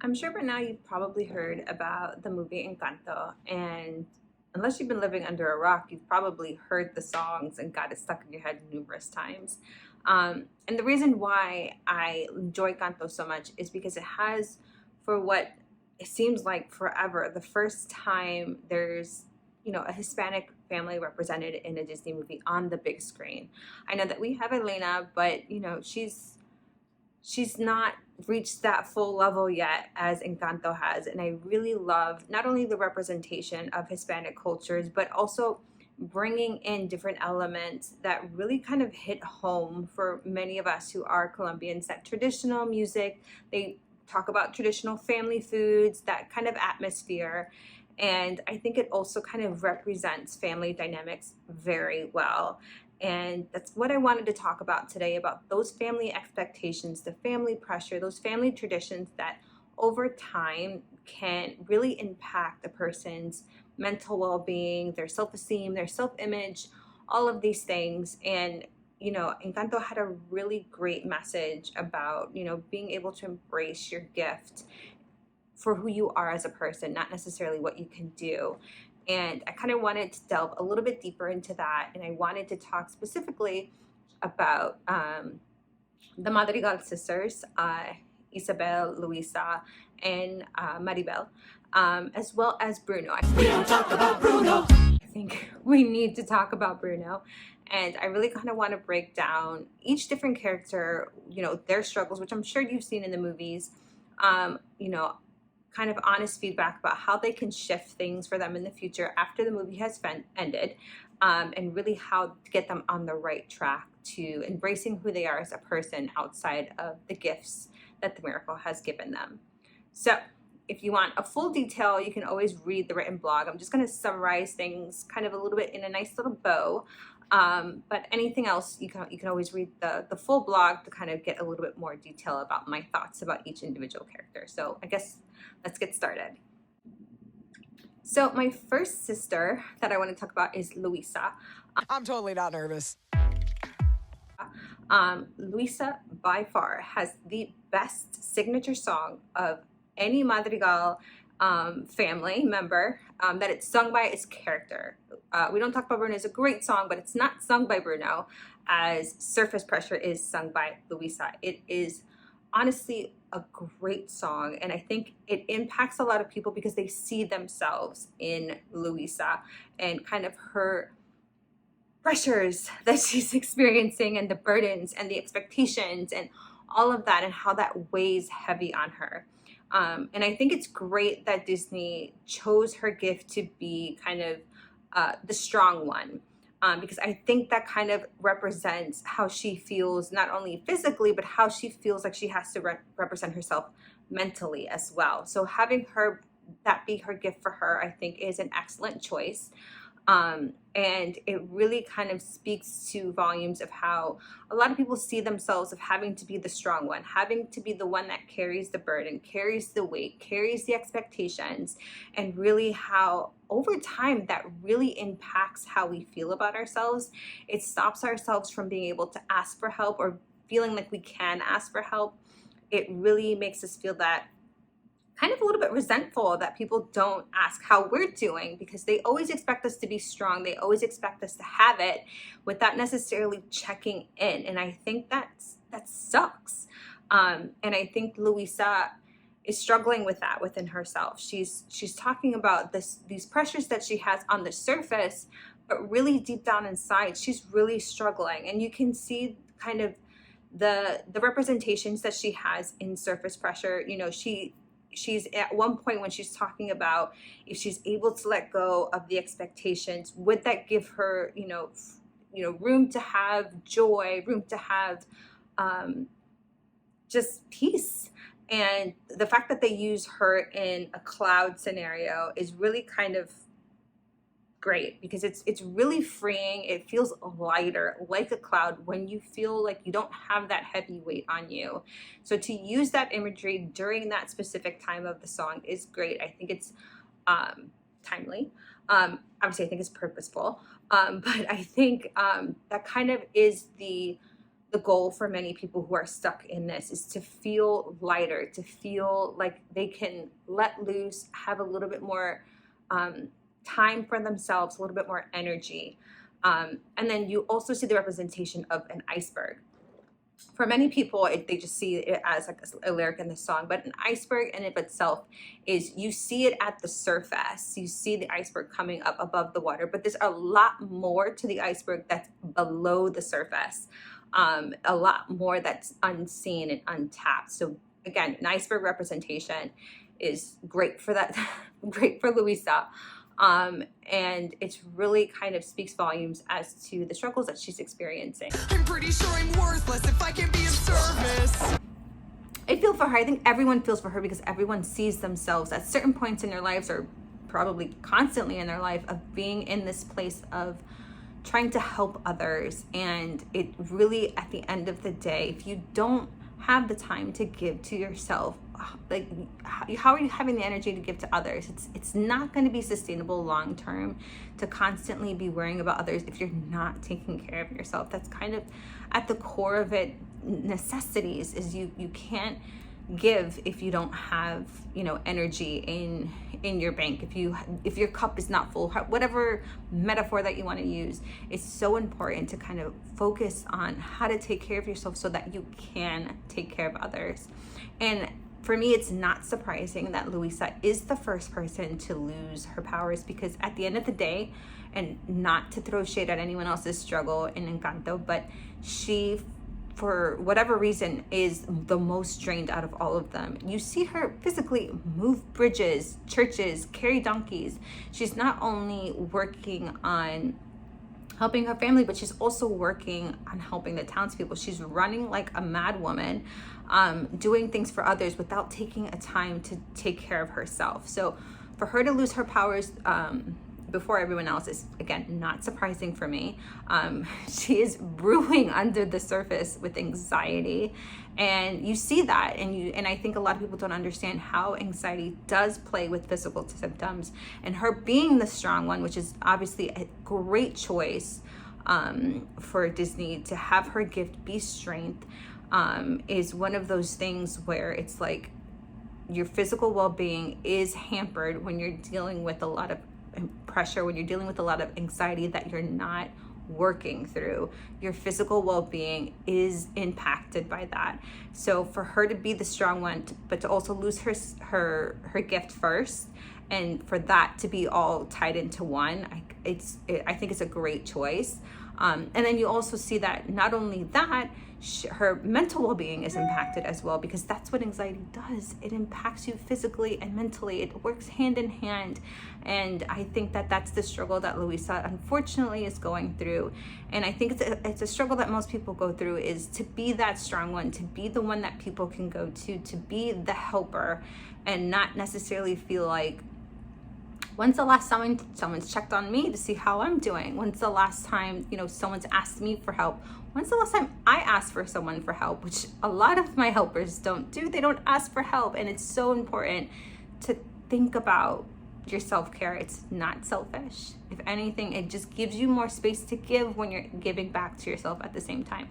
I'm sure by now you've probably heard about the movie Encanto, and unless you've been living under a rock, you've probably heard the songs and got it stuck in your head numerous times. And the reason why I enjoy Encanto so much is because it has, for what it seems like forever, the first time there's a Hispanic family represented in a Disney movie on the big screen. I know that we have Elena, but she's not reached that full level yet as Encanto has. And I really love not only the representation of Hispanic cultures, but also bringing in different elements that really kind of hit home for many of us who are Colombians. That traditional music, they talk about traditional family foods, that kind of atmosphere. And I think it also kind of represents family dynamics very well. And that's what I wanted to talk about today, about those family expectations, the family pressure, those family traditions that over time can really impact a person's mental well-being, their self-esteem, their self-image, all of these things. And Encanto had a really great message about being able to embrace your gift for who you are as a person, not necessarily what you can do. And I kind of wanted to delve a little bit deeper into that. And I wanted to talk specifically about the Madrigal sisters, Isabel, Luisa, and Maribel, as well as Bruno. We don't talk about Bruno. I think we need to talk about Bruno. And I really kind of want to break down each different character, their struggles, which I'm sure you've seen in the movies, um, you know, kind of honest feedback about how they can shift things for them in the future after the movie has ended, and really how to get them on the right track to embracing who they are as a person outside of the gifts that the miracle has given them. So, if you want a full detail, you can always read the written blog. I'm just going to summarize things kind of a little bit in a nice little bow. But anything else, you can always read the full blog to kind of get a little bit more detail about my thoughts about each individual character. So I guess let's get started. So my first sister that I want to talk about is Luisa. I'm totally not nervous. Luisa by far has the best signature song of any Madrigal family member, that it's sung by its character. We Don't Talk About Bruno is a great song, but it's not sung by Bruno as Surface Pressure is sung by Luisa. It is honestly a great song, and I think it impacts a lot of people because they see themselves in Luisa and kind of her pressures that she's experiencing and the burdens and the expectations and all of that and how that weighs heavy on her. And I think it's great that Disney chose her gift to be kind of the strong one, because I think that kind of represents how she feels, not only physically, but how she feels like she has to represent herself mentally as well. So having her, that be her gift for her, I think is an excellent choice. And it really kind of speaks to volumes of how a lot of people see themselves of having to be the strong one, having to be the one that carries the burden, carries the weight, carries the expectations, and really how over time that really impacts how we feel about ourselves. It stops ourselves from being able to ask for help or feeling like we can ask for help. It really makes us feel that kind of a little bit resentful that people don't ask how we're doing because they always expect us to be strong. They always expect us to have it without necessarily checking in. And I think that sucks. And I think Luisa is struggling with that within herself. She's talking about these pressures that she has on the surface, but really deep down inside, she's really struggling. And you can see kind of the representations that she has in Surface Pressure. She's at one point when she's talking about if she's able to let go of the expectations, would that give her room to have joy, room to have just peace. And the fact that they use her in a cloud scenario is really kind of great because it's really freeing. It feels lighter, like a cloud, when you feel like you don't have that heavy weight on you. So to use that imagery during that specific time of the song is great. I think it's timely. Obviously I think it's purposeful, but I think that kind of is the the goal for many people who are stuck in this is to feel lighter, to feel like they can let loose, have a little bit more time for themselves, a little bit more energy. And then you also see the representation of an iceberg. For many people, they just see it as like a lyric in the song, but an iceberg in of itself is, you see it at the surface, you see the iceberg coming up above the water, but there's a lot more to the iceberg that's below the surface, a lot more that's unseen and untapped. So again, an iceberg representation is great for that, great for Luisa. And it's really kind of speaks volumes as to the struggles that she's experiencing. I'm pretty sure I'm worthless if I can be of service. I feel for her. I think everyone feels for her because everyone sees themselves at certain points in their lives, or probably constantly in their life, of being in this place of trying to help others. And it really, at the end of the day, if you don't have the time to give to yourself, like, how are you having the energy to give to others? It's not going to be sustainable long term to constantly be worrying about others if you're not taking care of yourself. That's kind of at the core of it. Necessities is you can't give if you don't have, you know, energy in your bank. If your cup is not full, whatever metaphor that you want to use, it's so important to kind of focus on how to take care of yourself so that you can take care of others. And for me, it's not surprising that Luisa is the first person to lose her powers, because at the end of the day, and not to throw shade at anyone else's struggle in Encanto, but she, for whatever reason, is the most drained out of all of them. You see her physically move bridges, churches, carry donkeys. She's not only working on helping her family, but she's also working on helping the townspeople. She's running like a mad woman, doing things for others without taking a time to take care of herself. So for her to lose her powers before everyone else is, again, not surprising for me. She is brewing under the surface with anxiety, and you see that, and I think a lot of people don't understand how anxiety does play with physical symptoms. And her being the strong one, which is obviously a great choice for Disney to have her gift be strength, is one of those things where it's like your physical well-being is hampered when you're dealing with a lot of pressure, when you're dealing with a lot of anxiety that you're not working through. Your physical well-being is impacted by that. So for her to be the strong one, but to also lose her gift first, and for that to be all tied into one, I think it's a great choice. And then you also see that not only that, her mental well-being is impacted as well, because that's what anxiety does. It impacts you physically and mentally. It works hand in hand. And I think that that's the struggle that Luisa unfortunately is going through. And I think it's a struggle that most people go through, is to be that strong one, to be the one that people can go to be the helper, and not necessarily feel like, when's the last time someone's checked on me to see how I'm doing? When's the last time, someone's asked me for help? When's the last time I asked for someone for help? Which a lot of my helpers don't do. They don't ask for help. And it's so important to think about your self-care. It's not selfish. If anything, it just gives you more space to give when you're giving back to yourself at the same time.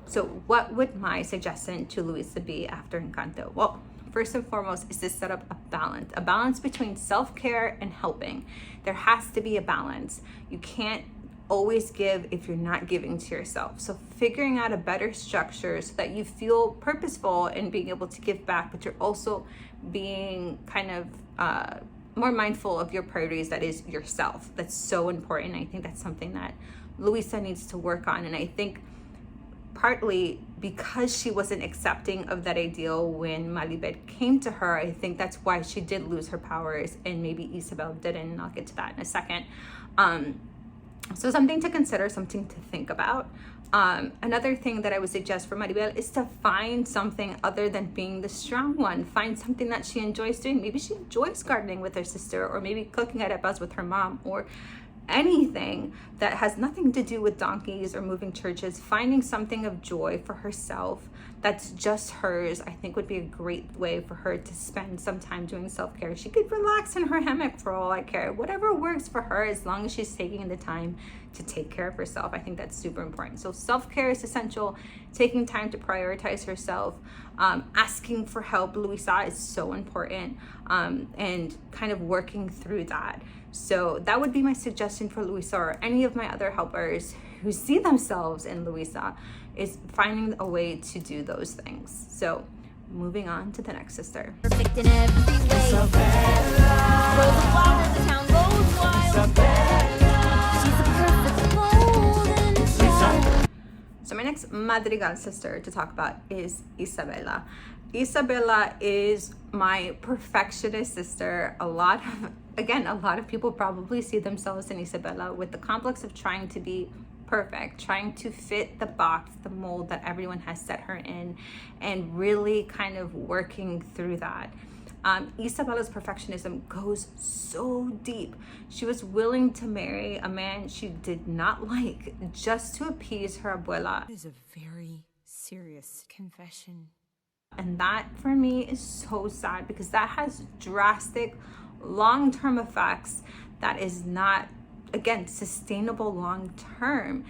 So what would my suggestion to Luisa be after Encanto? Well, first and foremost is to set up a balance between self-care and helping. There has to be a balance. You can't always give if you're not giving to yourself. So figuring out a better structure so that you feel purposeful in being able to give back, but you're also being kind of more mindful of your priorities, that is yourself. That's so important. I think that's something that Luisa needs to work on. And I think partly because she wasn't accepting of that ideal when Maribel came to her, I think that's why she did lose her powers, and maybe Isabel didn't, and I'll get to that in a second. So something to consider, something to think about. Another thing that I would suggest for Maribel is to find something other than being the strong one. Find something that she enjoys doing. Maybe she enjoys gardening with her sister, or maybe cooking arepas with her mom, or anything that has nothing to do with donkeys or moving churches. Finding something of joy for herself that's just hers, I think would be a great way for her to spend some time doing self-care. She could relax in her hammock for all I care. Whatever works for her, as long as she's taking the time to take care of herself. I think that's super important. So self-care is essential. Taking time to prioritize herself. Asking for help, Luisa, is so important. And kind of working through that. So that would be my suggestion for Luisa, or any of my other helpers who see themselves in Luisa, is finding a way to do those things. So moving on to the next sister. Perfect in every way. Isabella. Grows a flower, the town goes wild. Isabella. She's a perfect golden child. So my next Madrigal sister to talk about is Isabella. Isabella is my perfectionist sister. A lot of people probably see themselves in Isabella with the complex of trying to be perfect, trying to fit the box, the mold that everyone has set her in, and really kind of working through that. Isabella's perfectionism goes so deep. She was willing to marry a man she did not like just to appease her abuela. It is a very serious confession. And that for me is so sad, because that has drastic long-term effects that is not, again, sustainable long-term.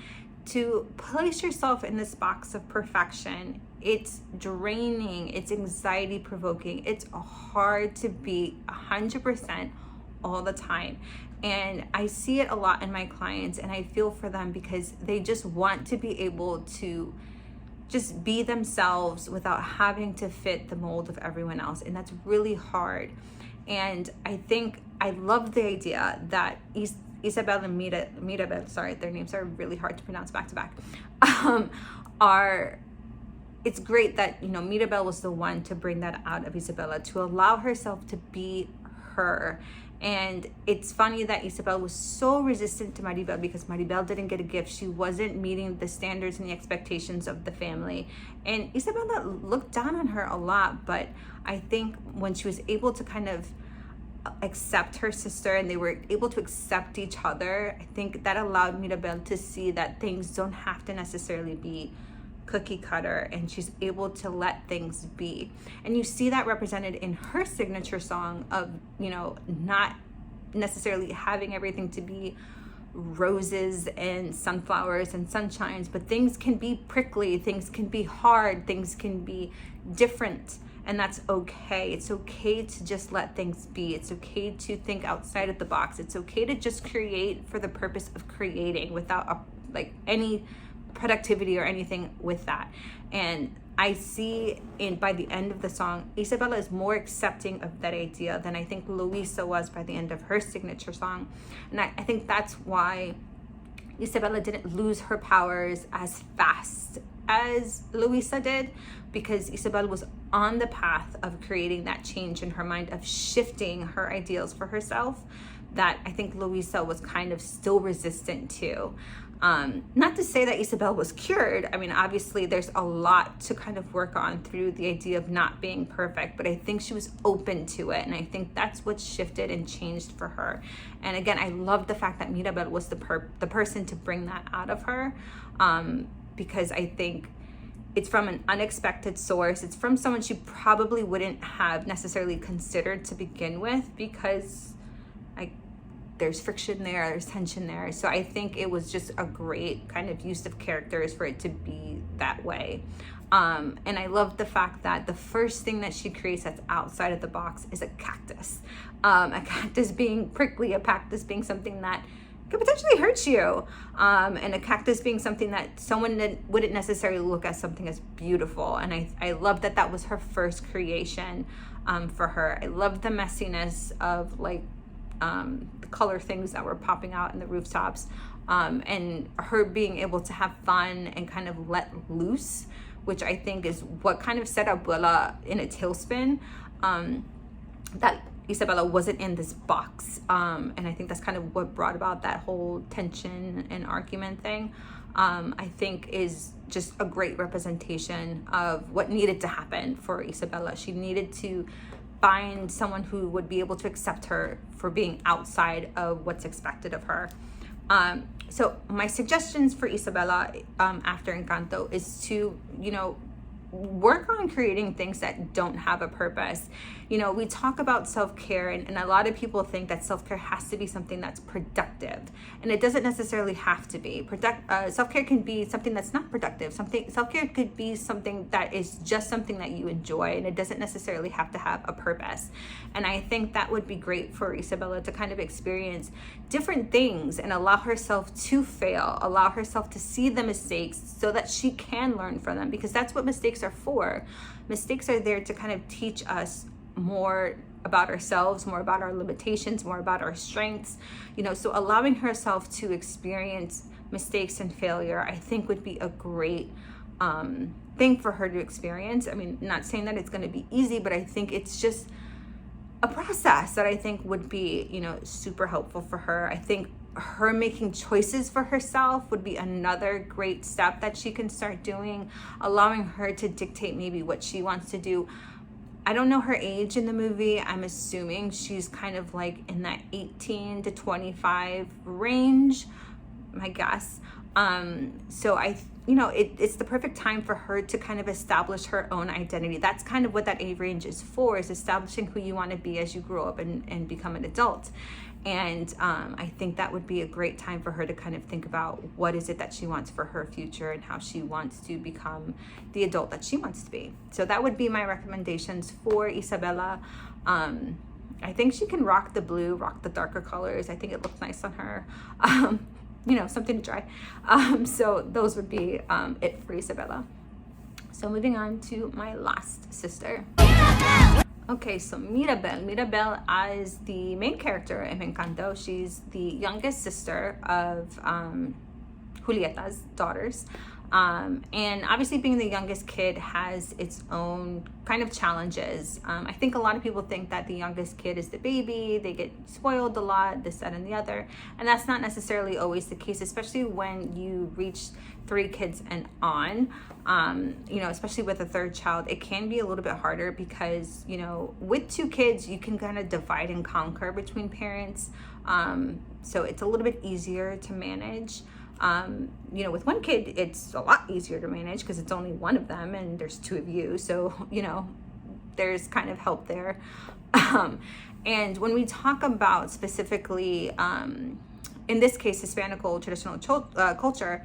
To place yourself in this box of perfection, it's draining, it's anxiety provoking, it's hard to be 100% all the time. And I see it a lot in my clients, and I feel for them because they just want to be able to just be themselves without having to fit the mold of everyone else. And that's really hard. And I think I love the idea that Isabella and Mirabel, sorry, their names are really hard to pronounce back to back, it's great that, Mirabel was the one to bring that out of Isabella, to allow herself to be her. And it's funny that Isabel was so resistant to Maribel because Maribel didn't get a gift. She wasn't meeting the standards and the expectations of the family. And Isabella looked down on her a lot, but I think when she was able to kind of accept her sister and they were able to accept each other, I think that allowed Mirabel to see that things don't have to necessarily be cookie cutter, and she's able to let things be. And you see that represented in her signature song of, not necessarily having everything to be roses and sunflowers and sunshines, but things can be prickly, things can be hard, things can be different, and that's okay. It's okay to just let things be. It's okay to think outside of the box. It's okay to just create for the purpose of creating without any productivity or anything with that. And I see by the end of the song, Isabella is more accepting of that idea than I think Luisa was by the end of her signature song. And I think that's why Isabella didn't lose her powers as fast as Luisa did, because Isabella was on the path of creating that change in her mind, of shifting her ideals for herself, that I think Luisa was kind of still resistant to. Not to say that Isabella was cured. I mean, obviously there's a lot to kind of work on through the idea of not being perfect, but I think she was open to it. And I think that's what shifted and changed for her. And again, I love the fact that Mirabel was the person to bring that out of her, because I think it's from an unexpected source. It's from someone she probably wouldn't have necessarily considered to begin with, because there's friction there, there's tension there. So I think it was just a great kind of use of characters for it to be that way. And I love the fact that the first thing that she creates that's outside of the box is a cactus. A cactus being prickly, a cactus being something that could potentially hurt you, and a cactus being something that someone wouldn't necessarily look at something as beautiful. And I love that that was her first creation for her. I love the messiness of the color things that were popping out in the rooftops, and her being able to have fun and kind of let loose, which I think is what kind of set Abuela in a tailspin, that Isabella wasn't in this box, and I think that's kind of what brought about that whole tension and argument thing. I think is just a great representation of what needed to happen for Isabella. She needed to find someone who would be able to accept her for being outside of what's expected of her. So my suggestions for Isabella after Encanto is to, work on creating things that don't have a purpose. You know, we talk about self-care, and a lot of people think that self-care has to be something that's productive, and it doesn't necessarily have to be. Self-care can be something that's not productive. Self-care could be something that is just something that you enjoy, and it doesn't necessarily have to have a purpose. And I think that would be great for Isabella to kind of experience different things and allow herself to fail, allow herself to see the mistakes so that she can learn from them, because that's what mistakes are for. Mistakes are there to kind of teach us more about ourselves, more about our limitations, more about our strengths, you know. So allowing herself to experience mistakes and failure, I think, would be a great thing for her to experience. I mean, not saying that it's going to be easy, but I think it's just a process that I think would be, you know, super helpful for her. I think her making choices for herself would be another great step that she can start doing, allowing her to dictate maybe what she wants to do. I don't know her age in the movie. I'm assuming she's kind of like in that 18 to 25 range, my guess. So it's the perfect time for her to kind of establish her own identity. That's kind of what that age range is for, is establishing who you want to be as you grow up and become an adult. And I think that would be a great time for her to kind of think about what is it that she wants for her future and how she wants to become the adult that she wants to be. So that would be my recommendations for Isabella. I think she can rock the blue, rock the darker colors. I think it looks nice on her. You know, something to try. So those would be it for Isabella. So moving on to my last sister. Okay, so Mirabel is the main character of Encanto. She's the youngest sister of Julieta's daughters. And obviously being the youngest kid has its own kind of challenges. I think a lot of people think that the youngest kid is the baby, they get spoiled a lot, this, that, and the other. And that's not necessarily always the case, especially when you reach 3 kids and on. You know, especially with a third child, it can be a little bit harder because, you know, with 2 kids, you can kind of divide and conquer between parents. So it's a little bit easier to manage. You know, with 1 kid, it's a lot easier to manage because it's only one of them and there's 2 of you. So, you know, there's kind of help there. And when we talk about specifically, in this case, Hispanic traditional culture,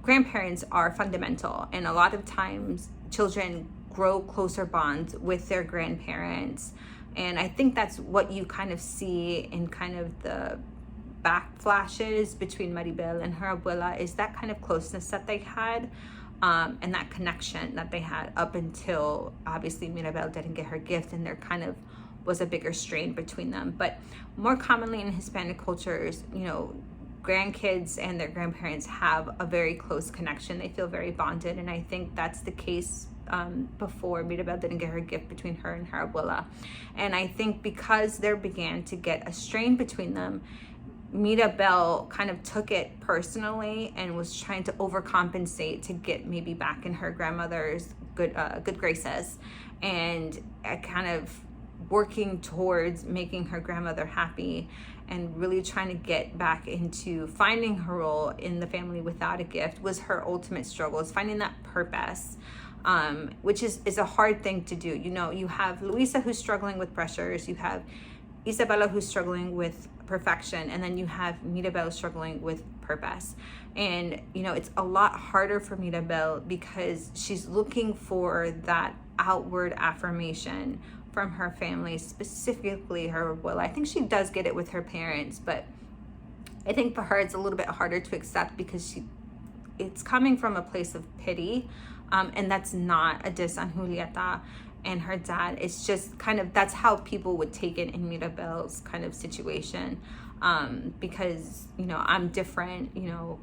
grandparents are fundamental. And a lot of times children grow closer bonds with their grandparents. And I think that's what you kind of see in kind of the backflashes between Maribel and her abuela, is that kind of closeness that they had, and that connection that they had up until obviously Mirabel didn't get her gift, and there kind of was a bigger strain between them. But more commonly in Hispanic cultures, you know, grandkids and their grandparents have a very close connection. They feel very bonded, and I think that's the case before Mirabel didn't get her gift between her and her abuela. And I think because there began to get a strain between them, Mirabel kind of took it personally and was trying to overcompensate to get maybe back in her grandmother's good graces, and kind of working towards making her grandmother happy and really trying to get back into finding her role in the family without a gift was her ultimate struggle, is finding that purpose, which is a hard thing to do. You know, you have Luisa who's struggling with pressures, you have Isabella who's struggling with perfection, and then you have Mirabel struggling with purpose. And you know, it's a lot harder for Mirabel because she's looking for that outward affirmation from her family, specifically her abuela. I think she does get it with her parents, but I think for her it's a little bit harder to accept because it's coming from a place of pity, and that's not a diss on Julieta and her dad. It's just kind of, that's how people would take it in Mirabel's kind of situation, because, you know, I'm different, you know,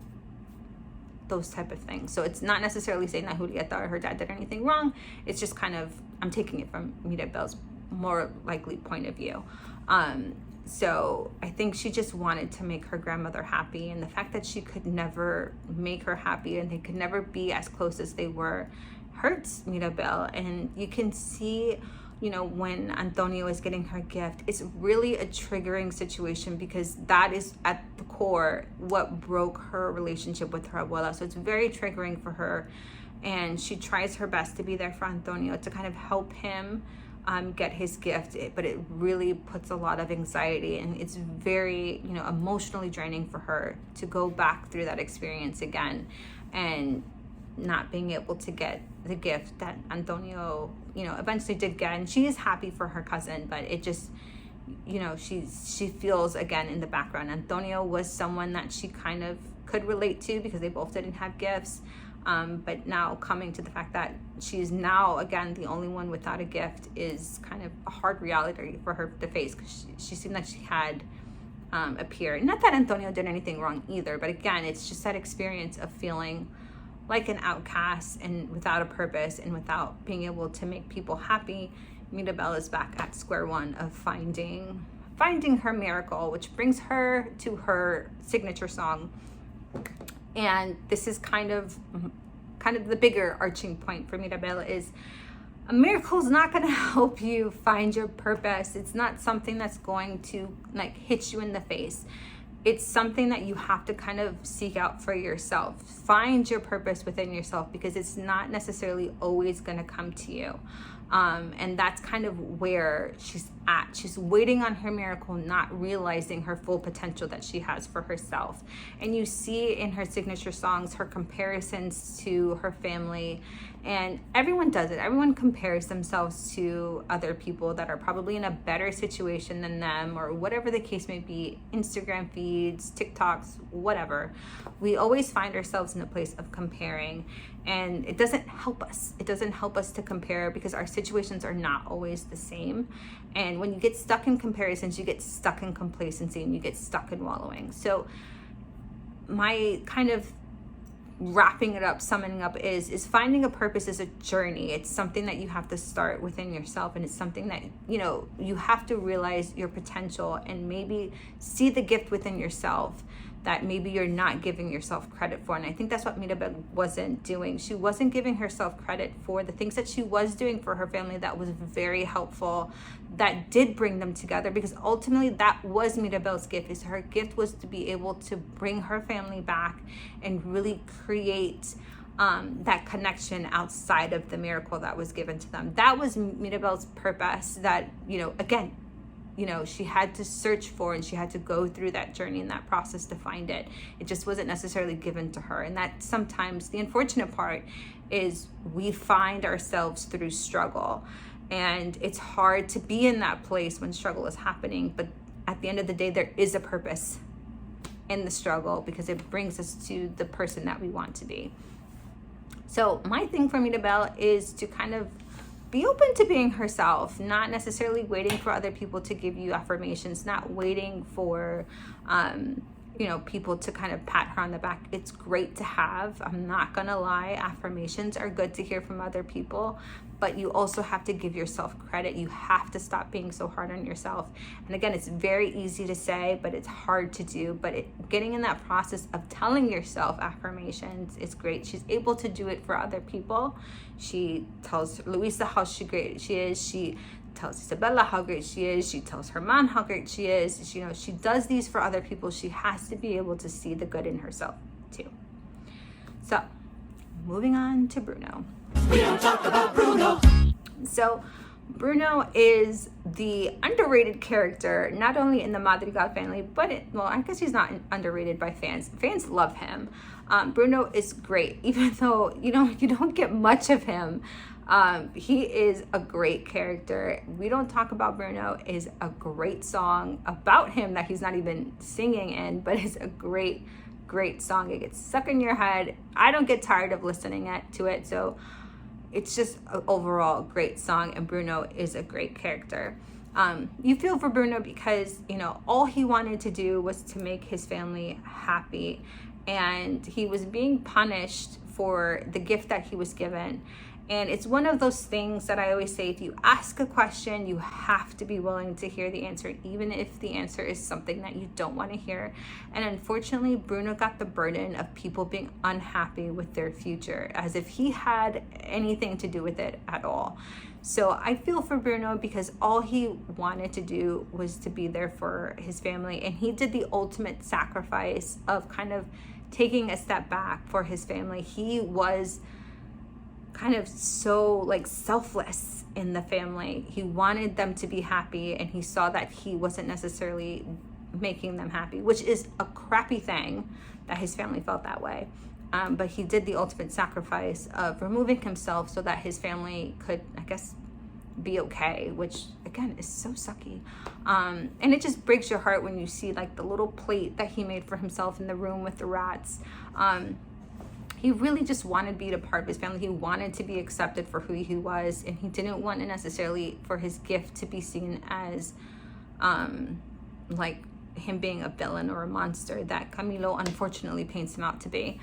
those type of things. So it's not necessarily saying that Julieta or her dad did anything wrong. It's just kind of, I'm taking it from Mirabel's more likely point of view. So I think she just wanted to make her grandmother happy, and the fact that she could never make her happy and they could never be as close as they were hurts Mirabel. And you can see, you know, when Antonio is getting her gift, it's really a triggering situation because that is at the core what broke her relationship with her abuela. So it's very triggering for her. and she tries her best to be there for Antonio to kind of help him get his gift, but it really puts a lot of anxiety, and it's very, you know, emotionally draining for her to go back through that experience again and not being able to get the gift that Antonio, you know, eventually did get. And she is happy for her cousin, but it just, you know, she feels again in the background. Antonio was someone that she kind of could relate to because they both didn't have gifts. But now coming to the fact that she's now again the only one without a gift is kind of a hard reality for her to face, because she seemed like she had appeared. Not that Antonio did anything wrong either, but again, it's just that experience of feeling like an outcast and without a purpose and without being able to make people happy. Mirabel is back at square one of finding her miracle, which brings her to her signature song. And this is kind of the bigger arching point for Mirabel is a miracle is not going to help you find your purpose. It's not something that's going to like hit you in the face. It's something that you have to kind of seek out for yourself. Find your purpose within yourself, because it's not necessarily always going to come to you. And that's kind of where she's at. She's waiting on her miracle, not realizing her full potential that she has for herself. And you see in her signature songs her comparisons to her family, and everyone does it. Everyone compares themselves to other people that are probably in a better situation than them, or whatever the case may be. Instagram feeds, TikToks, whatever. We always find ourselves in a place of comparing, and it doesn't help us. It doesn't help us to compare, because our situations are not always the same. And when you get stuck in comparisons, you get stuck in complacency, and you get stuck in wallowing. So my kind of wrapping it up, summing up is finding a purpose is a journey. It's something that you have to start within yourself, and it's something that, you know, you have to realize your potential and maybe see the gift within yourself that maybe you're not giving yourself credit for. And I think that's what Mirabel wasn't doing. She wasn't giving herself credit for the things that she was doing for her family that was very helpful, that did bring them together, because ultimately that was Mirabel's gift. Is her gift was to be able to bring her family back and really create that connection outside of the miracle that was given to them. That was Mirabel's purpose that, you know, again, you know, she had to search for, and she had to go through that journey and that process to find it. It just wasn't necessarily given to her. And that sometimes the unfortunate part is we find ourselves through struggle, and it's hard to be in that place when struggle is happening. But at the end of the day, there is a purpose in the struggle, because it brings us to the person that we want to be. So my thing for Mirabel is to kind of be open to being herself, not necessarily waiting for other people to give you affirmations, not waiting for, you know, people to kind of pat her on the back. It's great to have, I'm not gonna lie, affirmations are good to hear from other people, but you also have to give yourself credit. You have to stop being so hard on yourself. And again, it's very easy to say, but it's hard to do. But getting in that process of telling yourself affirmations is great. She's able to do it for other people. She tells Luisa how great she is. She tells Isabella how great she is. She tells her mom how great she is. You know, she does these for other people. She has to be able to see the good in herself too. So, moving on to Bruno. We don't talk about Bruno. So, Bruno is the underrated character, not only in the Madrigal family, but I guess he's not underrated by fans. Fans love him. Bruno is great, even though, you know, you don't get much of him. He is a great character. We Don't Talk About Bruno is a great song about him that he's not even singing in, but it's a great song. It gets stuck in your head. I don't get tired of listening to it. So it's just an overall great song, and Bruno is a great character. You feel for Bruno because, you know, all he wanted to do was to make his family happy, and he was being punished for the gift that he was given. And it's one of those things that I always say, if you ask a question, you have to be willing to hear the answer, even if the answer is something that you don't want to hear. And unfortunately, Bruno got the burden of people being unhappy with their future, as if he had anything to do with it at all. So I feel for Bruno, because all he wanted to do was to be there for his family. And he did the ultimate sacrifice of kind of taking a step back for his family. He was kind of so like selfless in the family. He wanted them to be happy, and he saw that he wasn't necessarily making them happy, which is a crappy thing that his family felt that way. But he did the ultimate sacrifice of removing himself so that his family could, I guess, be okay, which again is so sucky. And it just breaks your heart when you see like the little plate that he made for himself in the room with the rats. He really just wanted to be a part of his family. He wanted to be accepted for who he was, and he didn't want to necessarily for his gift to be seen as like him being a villain or a monster that Camilo unfortunately paints him out to be.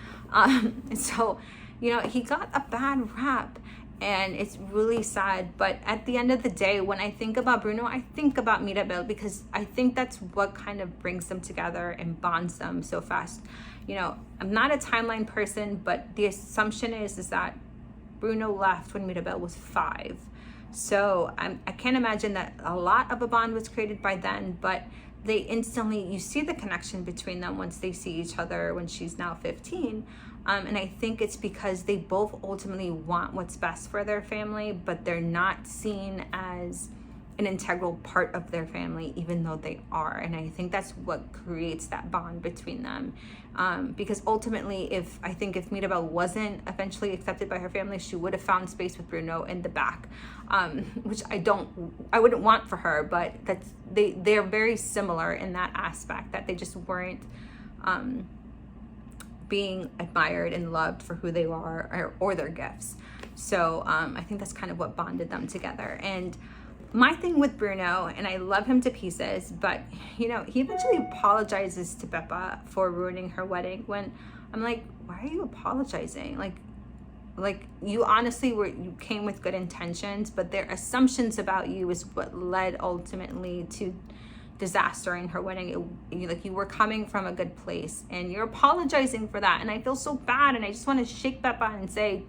So, you know, he got a bad rap, and it's really sad. But at the end of the day, when I think about Bruno, I think about Mirabel, because I think that's what kind of brings them together and bonds them so fast. You know, I'm not a timeline person, but the assumption is that Bruno left when Mirabel was 5. So I can't imagine that a lot of a bond was created by then, but they instantly, you see the connection between them once they see each other when she's now 15. And I think it's because they both ultimately want what's best for their family, but they're not seen as an integral part of their family, even though they are. And I think that's what creates that bond between them. Because ultimately, if Mirabel wasn't eventually accepted by her family, she would have found space with Bruno in the back, which I wouldn't want for her, but they're very similar in that aspect, that they just weren't being admired and loved for who they are or their gifts. So I think that's kind of what bonded them together. And my thing with Bruno, and I love him to pieces, but you know, he eventually apologizes to Pepa for ruining her wedding, when I'm like, why are you apologizing? Like you honestly you came with good intentions, but their assumptions about you is what led ultimately to disaster in her wedding. You were coming from a good place, and you're apologizing for that, and I feel so bad, and I just want to shake Pepa and say,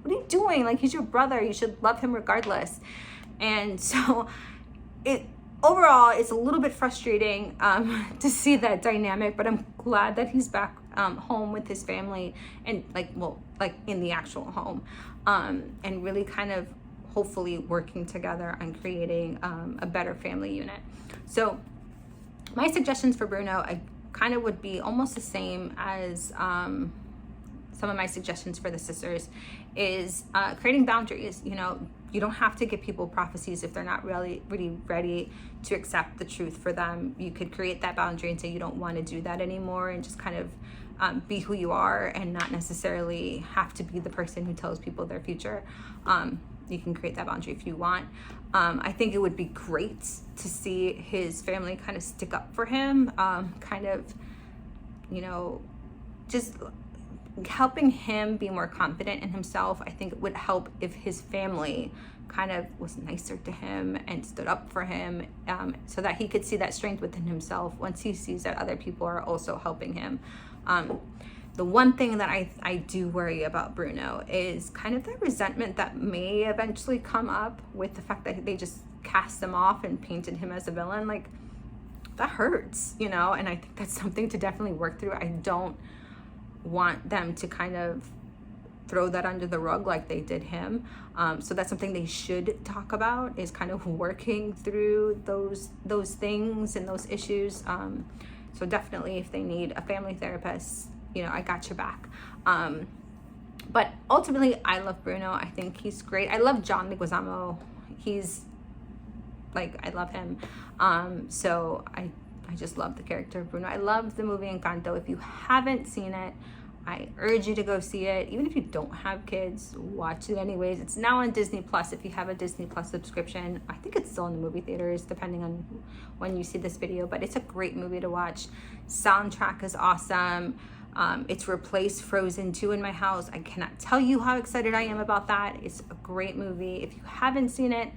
what are you doing? Like, he's your brother, you should love him regardless. And so overall it's a little bit frustrating to see that dynamic, but I'm glad that he's back home with his family, and like in the actual home, and really kind of hopefully working together on creating a better family unit. So my suggestions for Bruno, I kind of would be almost the same as some of my suggestions for the sisters, is creating boundaries. You know, you don't have to give people prophecies if they're not really ready to accept the truth for them. You could create that boundary and say you don't want to do that anymore, and just kind of be who you are, and not necessarily have to be the person who tells people their future. You can create that boundary if you want. I think it would be great to see his family kind of stick up for him, kind of, you know, just helping him be more confident in himself. I think it would help if his family kind of was nicer to him and stood up for him, so that he could see that strength within himself once he sees that other people are also helping him. The one thing that I do worry about Bruno is kind of the resentment that may eventually come up with the fact that they just cast him off and painted him as a villain. Like, that hurts, you know, and I think that's something to definitely work through. I don't want them to kind of throw that under the rug like they did him. So that's something they should talk about, is kind of working through those things and those issues. So definitely, if they need a family therapist, you know, I got your back. But ultimately, I love Bruno. I think he's great. I love John Leguizamo. He's like, I love him. So I just love the character of Bruno. I love the movie Encanto. If you haven't seen it, I urge you to go see it. Even if you don't have kids, watch it anyways. It's now on Disney Plus if you have a Disney Plus subscription. I think it's still in the movie theaters, depending on when you see this video, but it's a great movie to watch. Soundtrack is awesome. It's replaced Frozen 2 in my house. I cannot tell you how excited I am about that. It's a great movie. If you haven't seen it,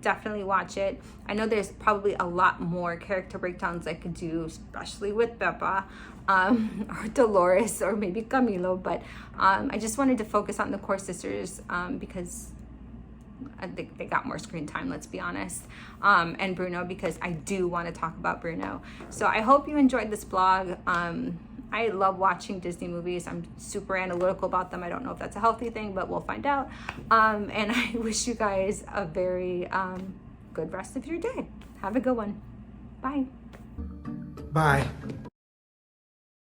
definitely watch it. I know there's probably a lot more character breakdowns I could do, especially with Pepa, or Dolores, or maybe Camilo, but I just wanted to focus on the core sisters, because I think they got more screen time, let's be honest, and Bruno, because I do want to talk about Bruno. So I hope you enjoyed this vlog. I love watching Disney movies. I'm super analytical about them. I don't know if that's a healthy thing, but we'll find out. And I wish you guys a very good rest of your day. Have a good one. Bye. Bye.